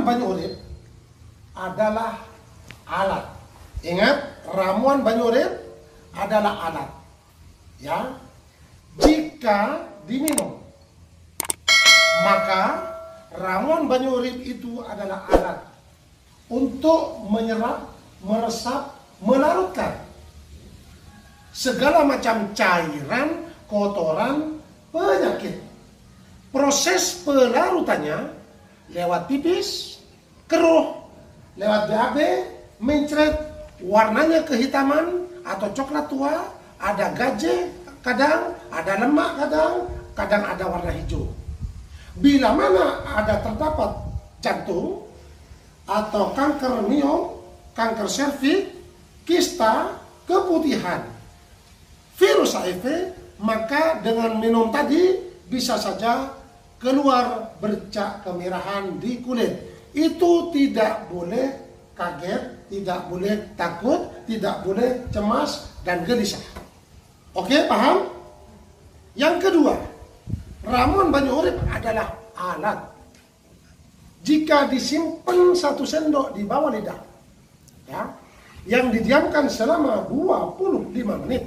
banyu urip adalah alat. Ingat, ramuan banyu urip adalah alat. Ya. Jika diminum, maka ramuan banyu urip itu adalah alat untuk menyerap, meresap, melarutkan segala macam cairan, kotoran, penyakit. Proses pelarutannya lewat pipis, keruh, lewat BAB, mencret, warnanya kehitaman atau coklat tua, ada gaje, kadang ada lemak, kadang ada warna hijau. Bila mana ada terdapat jantung atau kanker miom, kanker serviks, kista, keputihan, virus HIV, maka dengan minum tadi bisa saja keluar bercak kemerahan di kulit. Itu tidak boleh kaget, tidak boleh takut, tidak boleh cemas dan gelisah. Oke, paham? Yang kedua, ramuan banyu urip adalah alat. Jika disimpan 1 sendok di bawah lidah, ya, yang didiamkan selama 25 menit,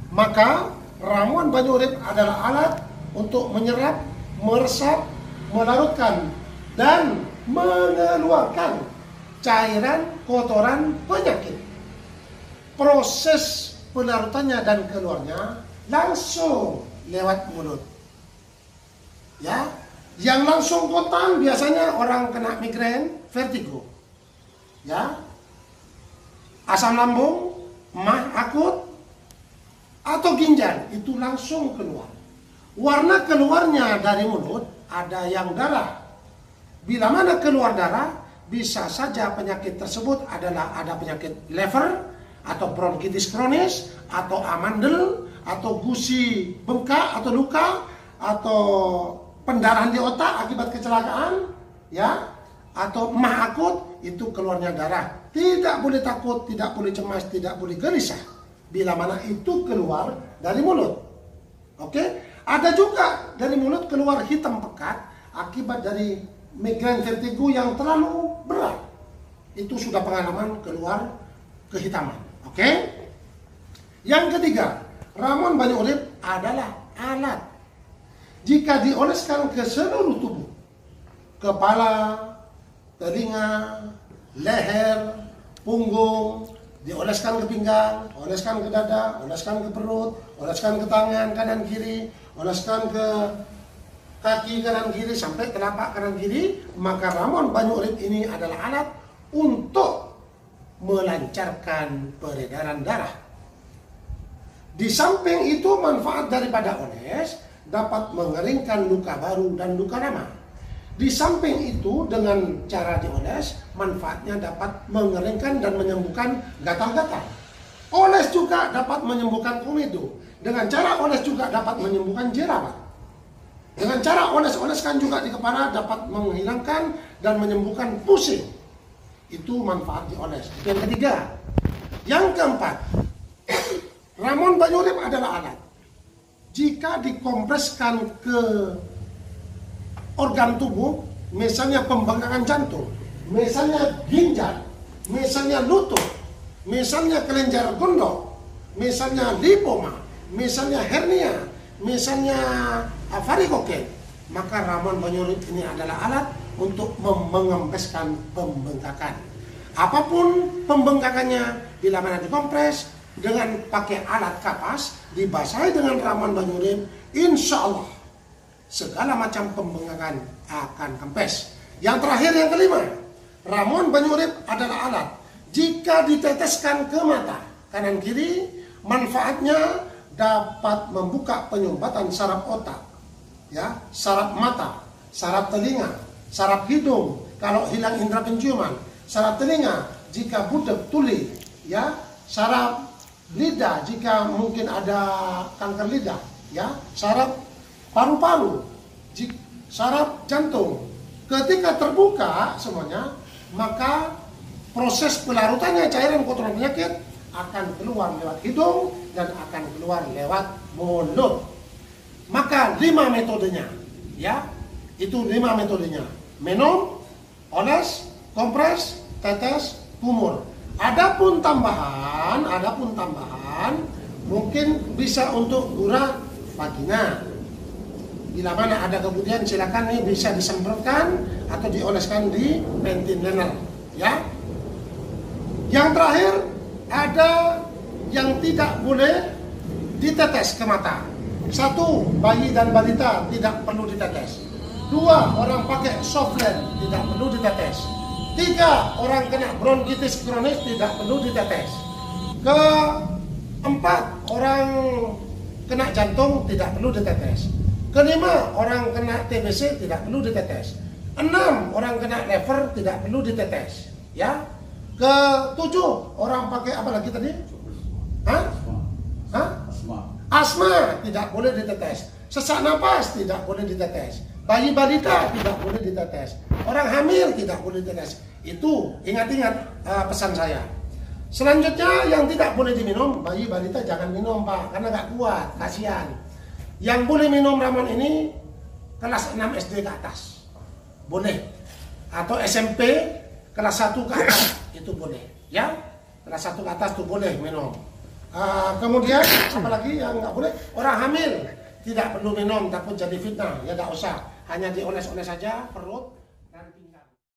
maka ramuan banyu urip adalah alat untuk menyerap, meresap, melarutkan, dan mengeluarkan cairan, kotoran, penyakit. Proses pelarutannya dan keluarnya langsung lewat mulut. Ya, yang langsung kontan biasanya orang kena migrain, vertigo. Ya, asam lambung, mah akut, atau ginjal itu langsung keluar. Warna keluarnya dari mulut ada yang darah. Bila mana keluar darah, bisa saja penyakit tersebut adalah ada penyakit lever, atau bronkitis kronis, atau amandel, atau gusi bengkak atau luka, atau pendarahan di otak akibat kecelakaan, ya, atau mah akut, itu keluarnya darah. Tidak boleh takut, tidak boleh cemas, tidak boleh gelisah bila mana itu keluar dari mulut. Oke, ada juga dari mulut keluar hitam pekat akibat dari migrain vertigo yang terlalu berat. Itu sudah pengalaman keluar kehitaman. Oke. Yang ketiga, ramuan banyu urip adalah alat. Jika dioleskan ke seluruh tubuh, kepala, telinga, leher, punggung, dioleskan ke pinggang, oleskan ke dada, oleskan ke perut, oleskan ke tangan kanan kiri, oleskan ke kaki kanan kiri sampai telapak kanan kiri, maka ramuan banyu urip ini adalah alat untuk melancarkan peredaran darah. Di samping itu, manfaat daripada oles dapat mengeringkan luka baru dan luka lama. Di samping itu, dengan cara dioles, manfaatnya dapat mengeringkan dan menyembuhkan gatal-gatal. Oles juga dapat menyembuhkan komedo. Dengan cara oles juga dapat menyembuhkan jerawat. Dengan cara oles-oleskan juga di kepala dapat menghilangkan dan menyembuhkan pusing. Itu manfaat dioles. Itu yang ketiga. Yang keempat, ramuan banyu urip adalah alat. Jika dikompreskan ke organ tubuh, misalnya pembengkakan jantung, misalnya ginjal, misalnya lutut, misalnya kelenjar gondok, misalnya lipoma, misalnya hernia, misalnya varikokel, maka ramuan banyu urip ini adalah alat untuk mengempeskan pembengkakan. Apapun pembengkakannya, bila mana dikompres dengan pakai alat kapas, dibasahi dengan ramuan banyu urip, insya Allah segala macam pembengkakan akan kempes. Yang terakhir, yang kelima, ramuan banyu urip adalah alat. Jika diteteskan ke mata kanan kiri, manfaatnya dapat membuka penyumbatan saraf otak, ya, saraf mata, saraf telinga, saraf hidung kalau hilang indera penciuman, saraf telinga jika budak tuli, ya, saraf lidah jika mungkin ada kanker lidah, ya, saraf paru-paru, saraf jantung. Ketika terbuka semuanya, maka proses pelarutannya cairan kotoran penyakit akan keluar lewat hidung dan akan keluar lewat mulut. Maka 5 metodenya, ya, itu 5 metodenya: minum, oles, kompres, tetes, kumur. Adapun tambahan mungkin bisa untuk gurah vagina. Bila mana ada kemudian silakan nih bisa disemprotkan atau dioleskan di pentin liner, ya. Yang terakhir ada yang tidak boleh ditetes ke mata. 1, bayi dan balita tidak perlu ditetes. 2, orang pakai softland tidak perlu ditetes. 3, orang kena bronkitis kronis tidak perlu ditetes. Keempat, orang kena jantung tidak perlu ditetes. Kelima, orang kena TBC tidak perlu ditetes. 6, orang kena lever tidak perlu ditetes. Ya. Ketujuh, orang pakai apa lagi tadi? Asma tidak boleh ditetes. Sesak napas tidak boleh ditetes. Bayi balita tidak boleh ditetes. Orang hamil tidak boleh ditetes. Itu ingat-ingat pesan saya. Selanjutnya yang tidak boleh diminum, bayi balita jangan minum Pak, karena nggak kuat, kasihan. Yang boleh minum ramuan ini kelas 6 SD ke atas, boleh. Atau SMP kelas 1 ke atas, itu boleh. Ya, kelas 1 ke atas itu boleh minum. Kemudian apalagi yang nggak boleh, orang hamil tidak perlu minum, takut jadi fitnah, ya nggak usah, hanya dioles-oles saja perut.